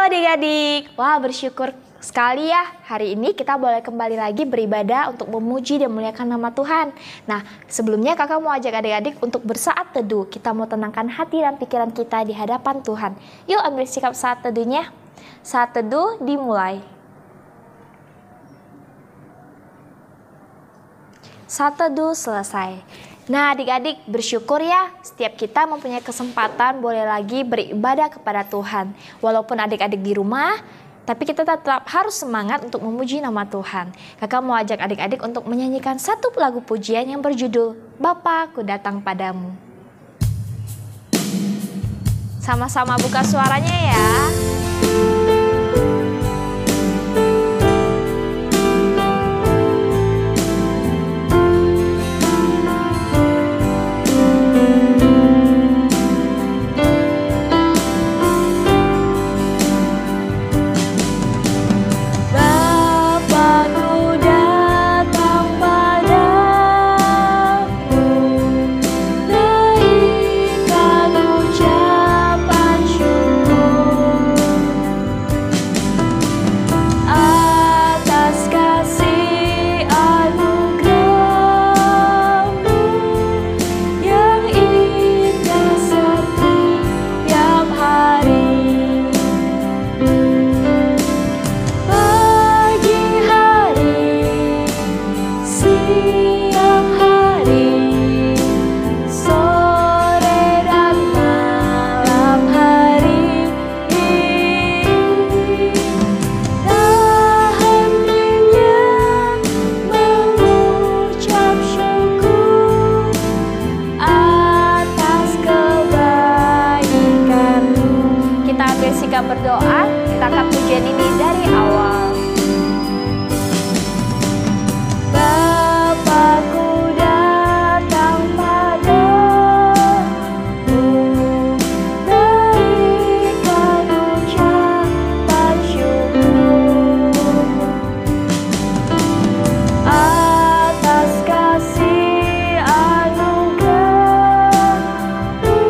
adik-adik. Wah, bersyukur sekali ya. Hari ini kita boleh kembali lagi beribadah untuk memuji dan memuliakan nama Tuhan. Nah, sebelumnya kakak mau ajak adik-adik untuk bersaat teduh. Kita mau tenangkan hati dan pikiran kita di hadapan Tuhan. Yuk ambil sikap saat teduhnya. Saat teduh dimulai. Saat teduh selesai. Nah adik-adik, bersyukur ya setiap kita mempunyai kesempatan boleh lagi beribadah kepada Tuhan. Walaupun adik-adik di rumah, tapi kita tetap harus semangat untuk memuji nama Tuhan. Kakak mau ajak adik-adik untuk menyanyikan satu lagu pujian yang berjudul Bapa, Ku Datang Padamu. Sama-sama buka suaranya ya. Berdoa, kita angkat pujian ini dari awal. Bapa-Ku datang padamu, naikkan ucapan syukur atas kasih anugerah-Mu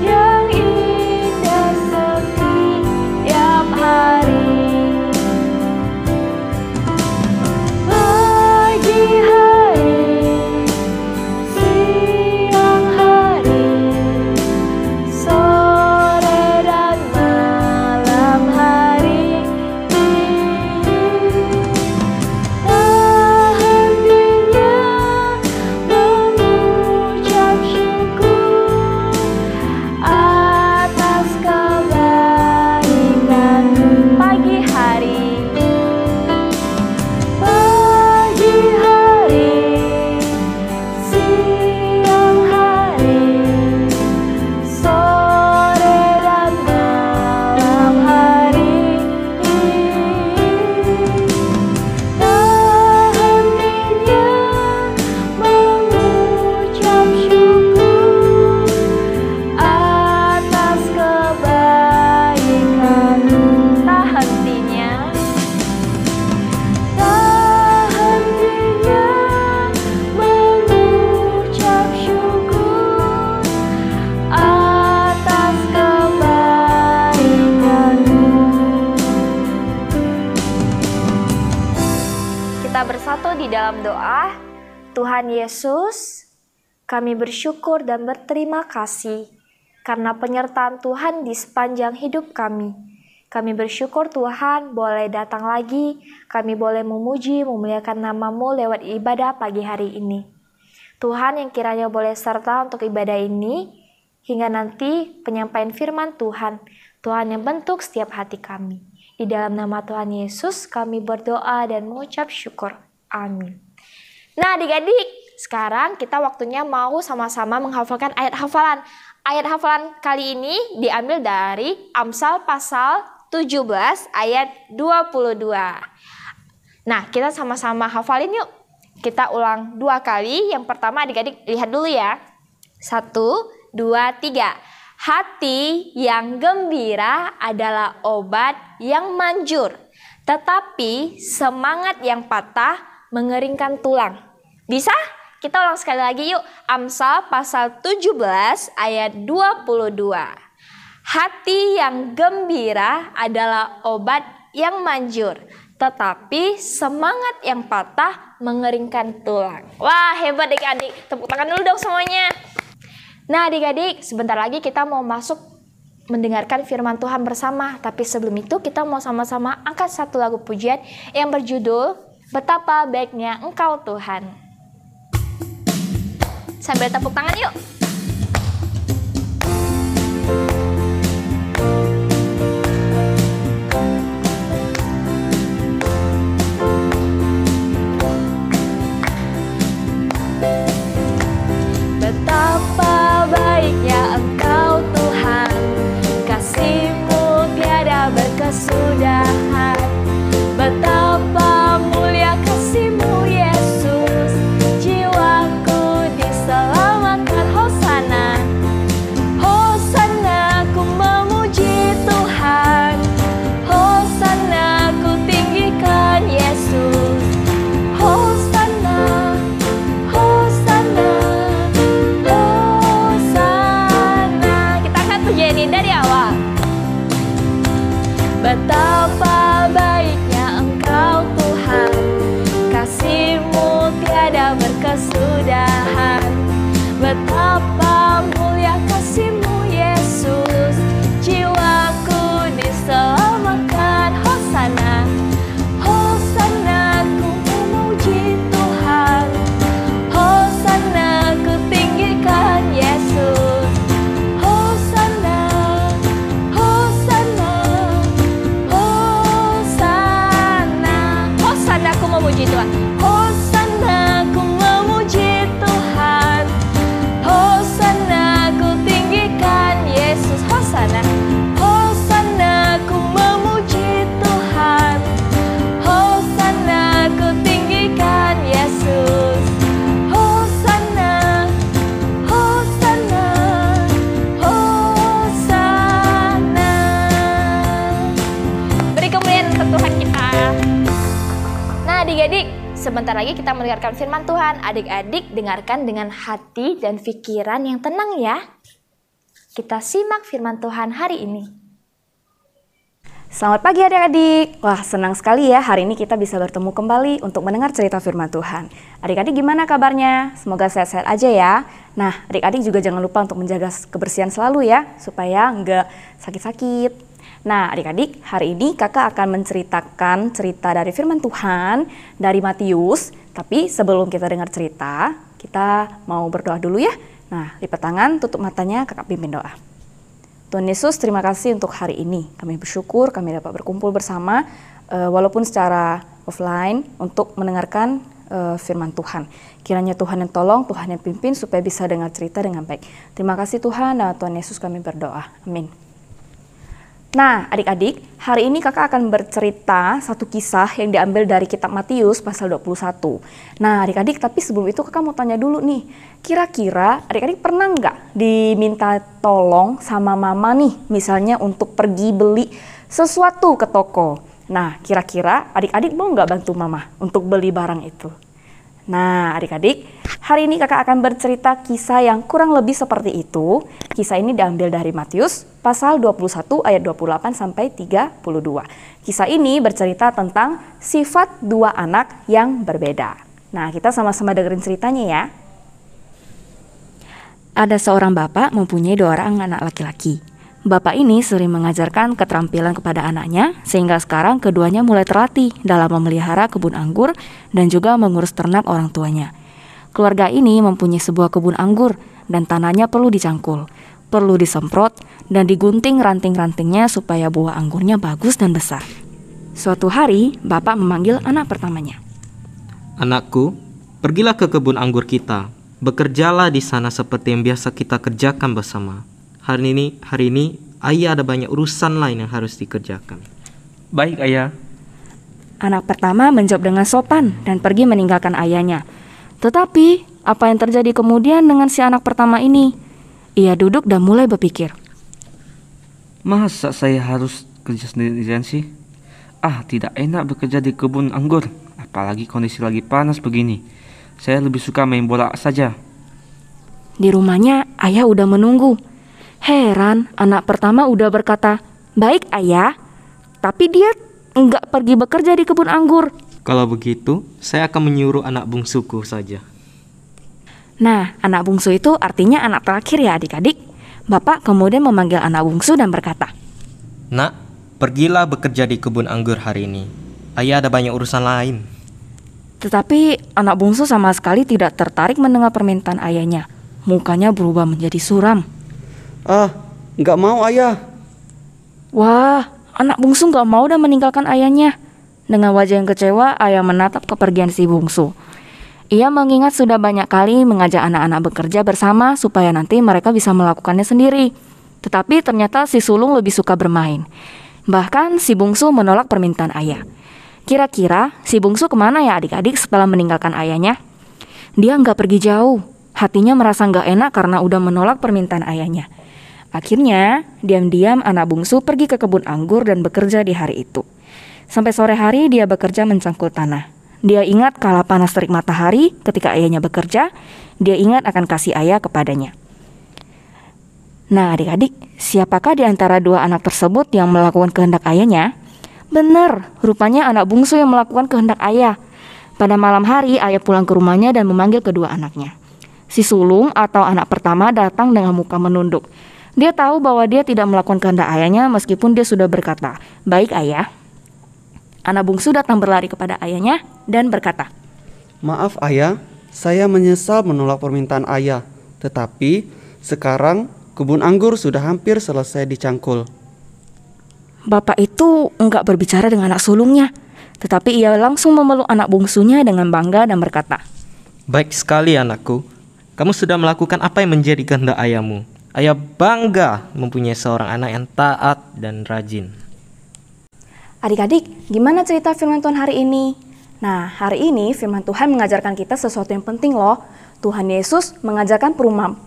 yang indah setiap hari. Pagi hari, siang hari, sore dan malam hari, tak hentinya mengucap syukur atas kebaikan. Pagi hari, siang hari, sore dan malam hari, tak hentinya mengucap syukur atas kebaikan-Mu. Tak hentinya mengucap syukur atas kebaikan-Mu. Kita bersatu di dalam doa. Tuhan Yesus, kami bersyukur dan berterima kasih karena penyertaan Tuhan di sepanjang hidup kami. Kami bersyukur Tuhan boleh datang lagi, kami boleh memuji, memuliakan nama-Mu lewat ibadah pagi hari ini. Tuhan yang kiranya boleh serta untuk ibadah ini, hingga nanti penyampaian firman Tuhan, Tuhan yang bentuk setiap hati kami. Di dalam nama Tuhan Yesus kami berdoa dan mengucap syukur. Amin. Nah adik-adik, sekarang kita waktunya mau sama-sama menghafalkan ayat hafalan. Ayat hafalan kali ini diambil dari Amsal pasal 17 ayat 22. Nah, kita sama-sama hafalin yuk. Kita ulang 2 kali. Yang pertama adik-adik lihat dulu ya. 1, 2, 3. Hati yang gembira adalah obat yang manjur, tetapi semangat yang patah mengeringkan tulang. Bisa? Kita ulang sekali lagi yuk. Amsal pasal 17 ayat 22. Hati yang gembira adalah obat yang manjur, tetapi semangat yang patah mengeringkan tulang. Wah, hebat adik-adik. Tepuk tangan dulu dong semuanya. Nah adik-adik, sebentar lagi kita mau masuk mendengarkan firman Tuhan bersama. Tapi sebelum itu kita mau sama-sama angkat satu lagu pujian yang berjudul Betapa Baiknya Engkau Tuhan. Sambil tepuk tangan yuk. Betapa baiknya Engkau Tuhan, kasih-Mu tiada berkesudahan. Betapa mulia kasih-Mu Yesus, jiwaku diselamatkan. Hosana, Hosana, ku memuji Tuhan. Hosana, ku tinggikan Yesus. Hosana, Hosana, Hosana. Kita akan pujian ini dari awal. Betapa baiknya Engkau Tuhan, kasih-Mu tiada berkesudahan. Betapa mulia kasih-Mu Yesus, jiwaku diselamatkan. Hosana, Hosana, ku memuji Tuhan. Hosana, ku tinggikan Yesus. Hosana, Hosana, Hosana. Hosana, ku memuji Tuhan. Hosana, ku memuji Tuhan. Hosana, ku tinggikan Yesus. Hosana, Hosana, ku memuji Tuhan. Hosana, ku tinggikan Yesus. Hosana, Hosana, Hosana. Beri kemuliaan untuk Tuhan kita. Nah adik-adik, sebentar lagi kita mendengarkan firman Tuhan. Adik-adik dengarkan dengan hati dan pikiran yang tenang ya. Kita simak firman Tuhan hari ini. Selamat pagi adik-adik. Wah, senang sekali ya hari ini kita bisa bertemu kembali untuk mendengar cerita firman Tuhan. Adik-adik gimana kabarnya? Semoga sehat-sehat aja ya. Nah, adik-adik juga jangan lupa untuk menjaga kebersihan selalu ya, supaya nggak sakit-sakit. Nah, adik-adik, hari ini kakak akan menceritakan cerita dari firman Tuhan dari Matius. Tapi sebelum kita dengar cerita, kita mau berdoa dulu ya. Nah, lipat tangan, tutup matanya, kakak pimpin doa. Tuhan Yesus, terima kasih untuk hari ini. Kami bersyukur kami dapat berkumpul bersama, walaupun secara offline, untuk mendengarkan firman Tuhan. Kiranya Tuhan yang tolong, Tuhan yang pimpin, supaya bisa dengar cerita dengan baik. Terima kasih Tuhan, dan Tuhan Yesus kami berdoa. Amin. Nah, adik-adik, hari ini kakak akan bercerita satu kisah yang diambil dari kitab Matius pasal 21. Nah, adik-adik, tapi sebelum itu kakak mau tanya dulu nih. Kira-kira adik-adik pernah nggak diminta tolong sama mama nih, misalnya untuk pergi beli sesuatu ke toko. Nah, kira-kira adik-adik mau nggak bantu mama untuk beli barang itu? Nah, adik-adik, hari ini kakak akan bercerita kisah yang kurang lebih seperti itu. Kisah ini diambil dari Matius pasal 21 ayat 28 sampai 32. Kisah ini bercerita tentang sifat dua anak yang berbeda. Nah, kita sama-sama dengerin ceritanya ya. Ada seorang bapak mempunyai dua orang anak laki-laki. Bapak ini sering mengajarkan keterampilan kepada anaknya, sehingga sekarang keduanya mulai terlatih dalam memelihara kebun anggur dan juga mengurus ternak orang tuanya. Keluarga ini mempunyai sebuah kebun anggur dan tanahnya perlu dicangkul, perlu disemprot dan digunting ranting-rantingnya supaya buah anggurnya bagus dan besar. Suatu hari, bapak memanggil anak pertamanya. Anakku, pergilah ke kebun anggur kita. Bekerjalah di sana seperti yang biasa kita kerjakan bersama. Hari ini ayah ada banyak urusan lain yang harus dikerjakan. Baik, ayah. Anak pertama menjawab dengan sopan dan pergi meninggalkan ayahnya. Tetapi, apa yang terjadi kemudian dengan si anak pertama ini? Ia duduk dan mulai berpikir. Masa saya harus kerja sendirian sih? Tidak enak bekerja di kebun anggur. Apalagi kondisi lagi panas begini. Saya lebih suka main bola saja. Di rumahnya, ayah udah menunggu. Heran, anak pertama udah berkata, "Baik ayah," tapi dia nggak pergi bekerja di kebun anggur. Kalau begitu, saya akan menyuruh anak bungsuku saja. Nah, anak bungsu itu artinya anak terakhir ya adik-adik. Bapak kemudian memanggil anak bungsu dan berkata, Nak, pergilah bekerja di kebun anggur hari ini. Ayah ada banyak urusan lain. tetapi anak bungsu sama sekali tidak tertarik mendengar permintaan ayahnya. Mukanya berubah menjadi suram. Ah, nggak mau ayah. Wah, anak bungsu nggak mau dan meninggalkan ayahnya. Dengan wajah yang kecewa, ayah menatap kepergian si bungsu. Ia mengingat sudah banyak kali mengajak anak-anak bekerja bersama supaya nanti mereka bisa melakukannya sendiri. Tetapi ternyata si sulung lebih suka bermain. Bahkan si bungsu menolak permintaan ayah. Kira-kira si bungsu kemana ya adik-adik setelah meninggalkan ayahnya? Dia nggak pergi jauh. Hatinya merasa nggak enak karena udah menolak permintaan ayahnya. Akhirnya, diam-diam anak bungsu pergi ke kebun anggur dan bekerja di hari itu. Sampai sore hari dia bekerja mencangkul tanah. Dia ingat kala panas terik matahari ketika ayahnya bekerja, dia ingat akan kasih ayah kepadanya. Nah adik-adik, siapakah di antara dua anak tersebut yang melakukan kehendak ayahnya? Benar, rupanya anak bungsu yang melakukan kehendak ayah. Pada malam hari, ayah pulang ke rumahnya dan memanggil kedua anaknya. Si sulung atau anak pertama datang dengan muka menunduk. Dia tahu bahwa dia tidak melakukan kehendak ayahnya meskipun dia sudah berkata, "Baik ayah." Anak bungsu datang berlari kepada ayahnya dan berkata, Maaf ayah, saya menyesal menolak permintaan ayah. Tetapi sekarang kebun anggur sudah hampir selesai dicangkul. Bapak itu enggak berbicara dengan anak sulungnya, tetapi ia langsung memeluk anak bungsunya dengan bangga dan berkata, Baik sekali anakku. Kamu sudah melakukan apa yang menjadi kehendak ayahmu. Ayah bangga mempunyai seorang anak yang taat dan rajin. Adik-adik, gimana cerita firman Tuhan hari ini? Nah, hari ini firman Tuhan mengajarkan kita sesuatu yang penting loh. Tuhan Yesus mengajarkan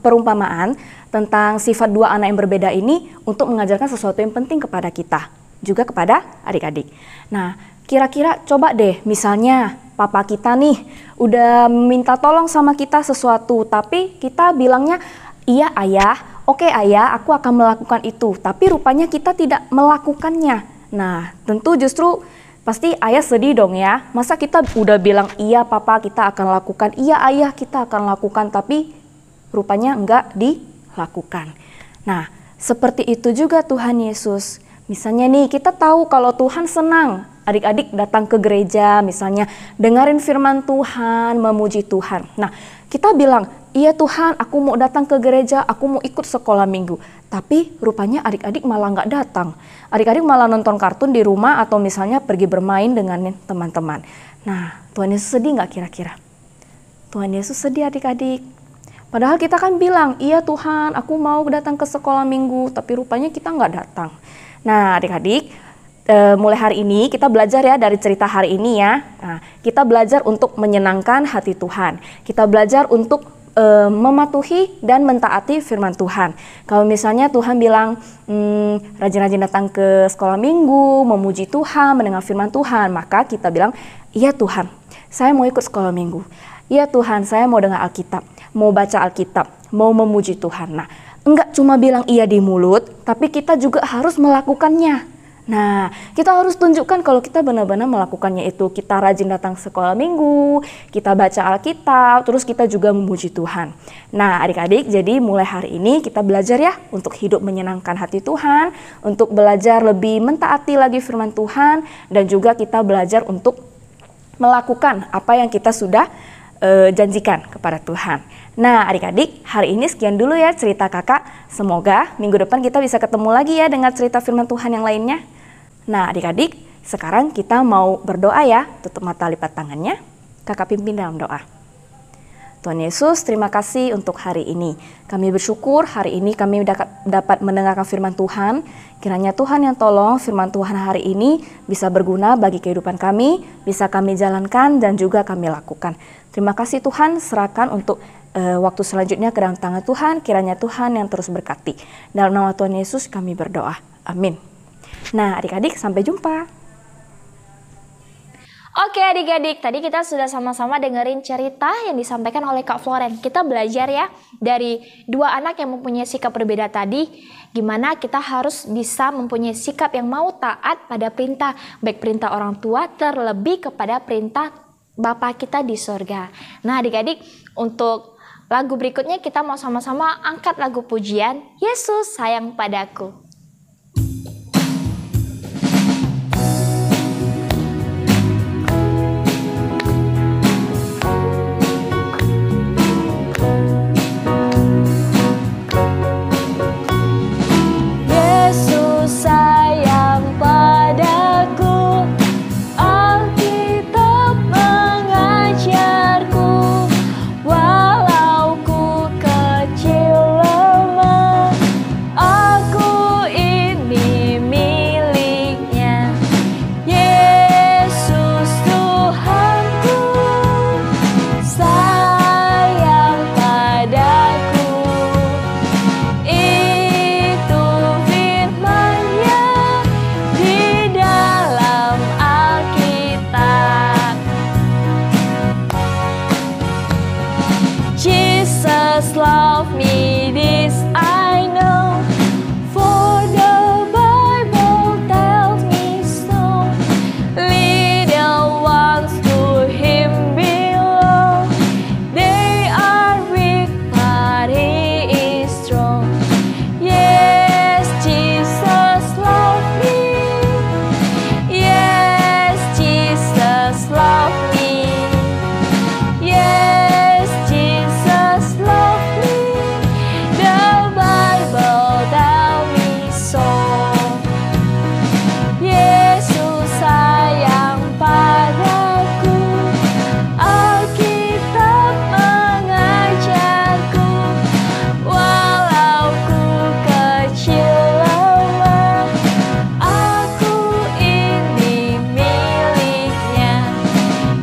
perumpamaan tentang sifat dua anak yang berbeda ini untuk mengajarkan sesuatu yang penting kepada kita, juga kepada adik-adik. Nah, kira-kira coba deh, misalnya papa kita nih udah minta tolong sama kita sesuatu, tapi kita bilangnya, "Iya ayah, oke ayah, aku akan melakukan itu." Tapi rupanya kita tidak melakukannya. Nah, tentu justru pasti ayah sedih dong ya. Masa kita udah bilang, "Iya papa, kita akan lakukan. Iya ayah, kita akan lakukan." Tapi rupanya enggak dilakukan. Nah, seperti itu juga Tuhan Yesus. Misalnya nih, kita tahu kalau Tuhan senang adik-adik datang ke gereja, misalnya dengerin firman Tuhan, memuji Tuhan. Nah, kita bilang, "Iya Tuhan, aku mau datang ke gereja, aku mau ikut sekolah minggu." Tapi rupanya adik-adik malah nggak datang. Adik-adik malah nonton kartun di rumah atau misalnya pergi bermain dengan teman-teman. Nah, Tuhan Yesus sedih nggak kira-kira? Tuhan Yesus sedih adik-adik. Padahal kita kan bilang, "Iya Tuhan, aku mau datang ke sekolah minggu." Tapi rupanya kita nggak datang. Nah adik-adik, mulai hari ini kita belajar ya dari cerita hari ini ya. Nah, kita belajar untuk menyenangkan hati Tuhan. Kita belajar untuk mematuhi dan mentaati firman Tuhan. Kalau misalnya Tuhan bilang rajin-rajin datang ke sekolah minggu, memuji Tuhan, mendengar firman Tuhan, maka kita bilang, "Iya Tuhan, saya mau ikut sekolah minggu. Iya Tuhan, saya mau dengar Alkitab, mau baca Alkitab, mau memuji Tuhan." Nah, enggak cuma bilang iya di mulut, tapi kita juga harus melakukannya. Nah, kita harus tunjukkan kalau kita benar-benar melakukannya itu. Kita rajin datang sekolah minggu, kita baca Alkitab, terus kita juga memuji Tuhan. Nah, adik-adik, jadi mulai hari ini kita belajar ya untuk hidup menyenangkan hati Tuhan, untuk belajar lebih mentaati lagi firman Tuhan, dan juga kita belajar untuk melakukan apa yang kita sudah janjikan kepada Tuhan. Nah adik-adik, hari ini sekian dulu ya cerita kakak. Semoga minggu depan kita bisa ketemu lagi ya dengan cerita firman Tuhan yang lainnya. Nah adik-adik, sekarang kita mau berdoa ya. Tutup mata, lipat tangannya. Kakak pimpin dalam doa. Tuhan Yesus, terima kasih untuk hari ini. Kami bersyukur hari ini kami dapat mendengarkan firman Tuhan. Kiranya Tuhan yang tolong firman Tuhan hari ini bisa berguna bagi kehidupan kami, bisa kami jalankan dan juga kami lakukan. Terima kasih Tuhan, serahkan untuk waktu selanjutnya ke dalam tangan Tuhan. Kiranya Tuhan yang terus berkati. Dalam nama Tuhan Yesus kami berdoa. Amin. Nah adik-adik, sampai jumpa. Oke adik-adik, tadi kita sudah sama-sama dengerin cerita yang disampaikan oleh Kak Floren. Kita belajar ya dari dua anak yang mempunyai sikap berbeda tadi, gimana kita harus bisa mempunyai sikap yang mau taat pada perintah, baik perintah orang tua terlebih kepada perintah Bapa kita di surga. Nah adik-adik, untuk lagu berikutnya kita mau sama-sama angkat lagu pujian, Yesus sayang padaku. Love me, this I know, for the Bible tells me so. Little ones to Him belong, they are weak but He is strong. Yes, Jesus love me, yes, Jesus love me, yes, Jesus love me. The Bible tell me so. Yesus sayang padaku, Alkitab mengajarku, walau ku kecil lemah, aku ini miliknya.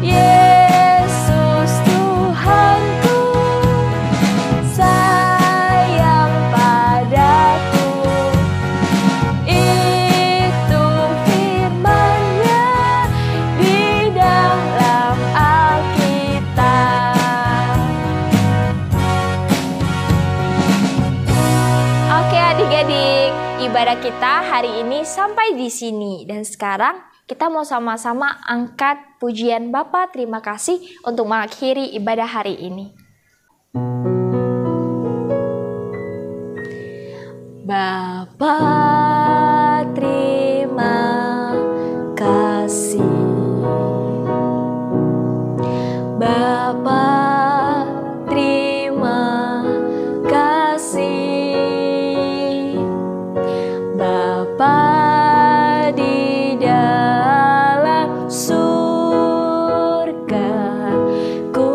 Yesus Tuhanku, sayang padaku. Itu firman-Nya di dalam Alkitab. Oke adik-adik, ibadah kita hari ini sampai di sini. Dan sekarang kita mau sama-sama angkat pujian Bapa terima kasih untuk mengakhiri ibadah hari ini. Bapa terima kasih, Bapa terima kasih, Bapa di dalam surga, ku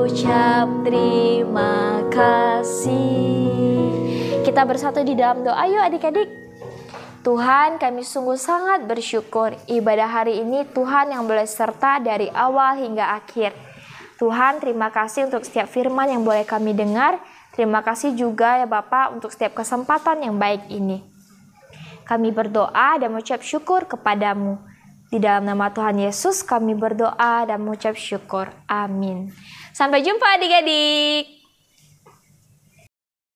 ucap terima kasih. Kita bersatu di dalam doa yuk adik-adik. Tuhan, kami sungguh sangat bersyukur ibadah hari ini Tuhan yang boleh serta dari awal hingga akhir. Tuhan, terima kasih untuk setiap firman yang boleh kami dengar. Terima kasih juga ya Bapak untuk setiap kesempatan yang baik ini. Kami berdoa dan mengucap syukur kepadamu. Di dalam nama Tuhan Yesus kami berdoa dan mengucap syukur. Amin. Sampai jumpa adik-adik.